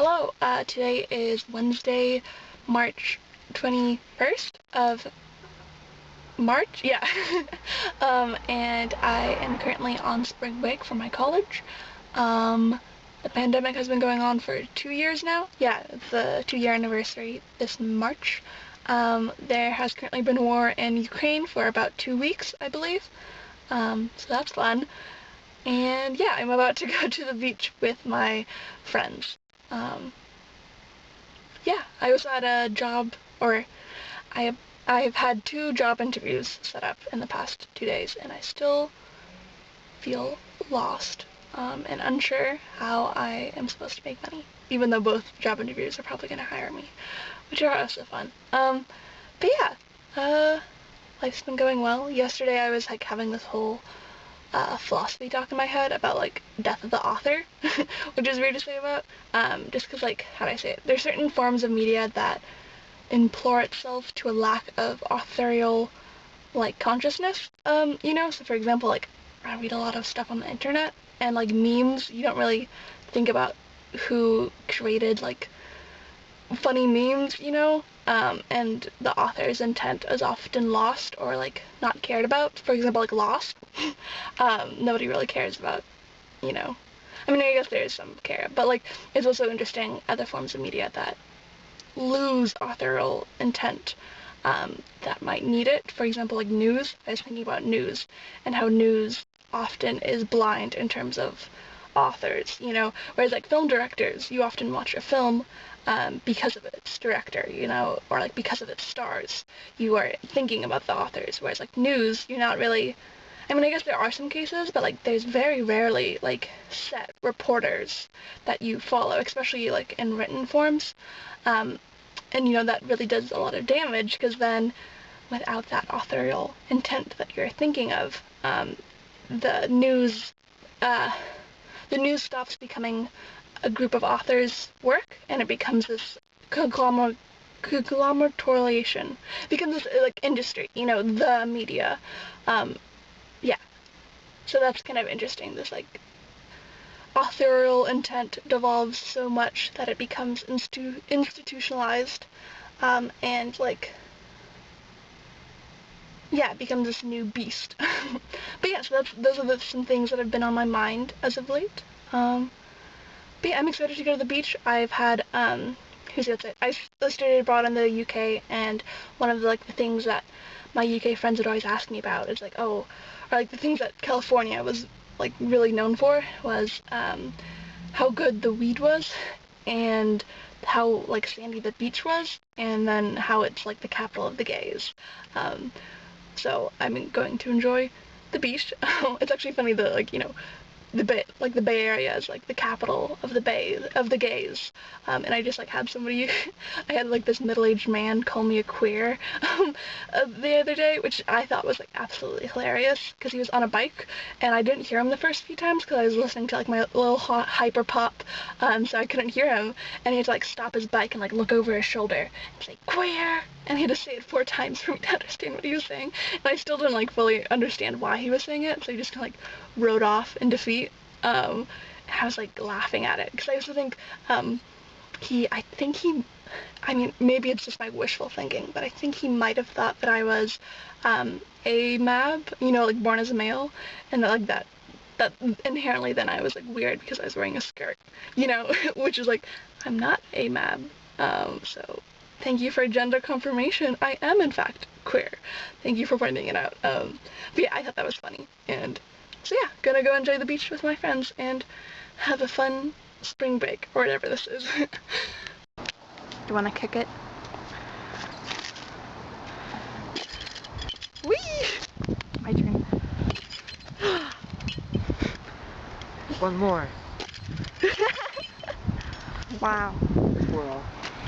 Hello, today is Wednesday, March 21st of March, yeah. And I am currently on spring break from my college. The pandemic has been going on for 2 years now. Yeah, it's the 2-year anniversary this March. There has currently been war in Ukraine for about 2 weeks, I believe. So that's fun. And yeah, I'm about to go to the beach with my friends. Um, yeah, I was at a job, or I've had 2 job interviews set up in the past 2 days, and I still feel lost and unsure how I am supposed to make money, even though both job interviews are probably going to hire me, which are also fun. But yeah, life's been going well. Yesterday I was like having this whole philosophy talk in my head about like death of the author, which is weird to say about, just because like, how do I say it? There's certain forms of media that implore itself to a lack of authorial like consciousness, so for example, like I read a lot of stuff on the internet and like memes, you don't really think about who created like funny memes, and the author's intent is often lost or like not cared about. For example, like Lost. Nobody really cares about, I mean, I guess there is some care, but like it's also interesting other forms of media that lose authorial intent, that might need it. For example, like news. I was thinking about news and how news often is blind in terms of authors, whereas like film directors, you often watch a film because of its director, or like because of its stars. You are thinking about the authors, whereas like news, you're not really. I mean, I guess there are some cases, but like there's very rarely like set reporters that you follow, especially like in written forms. And that really does a lot of damage, because then without that authorial intent that you're thinking of, the news the news stops becoming a group of authors' work, and it becomes this conglomeration. It becomes this like industry, the media. Yeah. So that's kind of interesting. This like authorial intent devolves so much that it becomes institutionalized, and like, yeah, it becomes this new beast. But yeah, so those are some things that have been on my mind as of late. But yeah, I'm excited to go to the beach. I've had, who's the outside? I studied abroad in the UK, and one of the things that my UK friends would always ask me about is like, oh, or like the things that California was like really known for was, how good the weed was, and how like sandy the beach was, and then how it's like the capital of the gays. So I'm going to enjoy the beach. It's actually funny that the Bay Area is like the capital of the gays, and I just like had somebody, I had like this middle-aged man call me a queer, the other day, which I thought was like absolutely hilarious, because he was on a bike, and I didn't hear him the first few times because I was listening to like my little hyper pop, so I couldn't hear him, and he had to like stop his bike and like look over his shoulder and say queer, and he had to say it 4 times for me to understand what he was saying, and I still didn't like fully understand why he was saying it, so he just kind of like rode off in defeat. I was like laughing at it, because I used to think, I mean, maybe it's just my wishful thinking, but I think he might have thought that I was, AMAB, like born as a male, and that inherently then I was like weird because I was wearing a skirt, which is like, I'm not AMAB, so thank you for gender confirmation. I am in fact queer. Thank you for pointing it out. But yeah, I thought that was funny, and so yeah, gonna go enjoy the beach with my friends and have a fun spring break, or whatever this is. You wanna kick it? Whee! My turn. One more. Wow. Squirrel.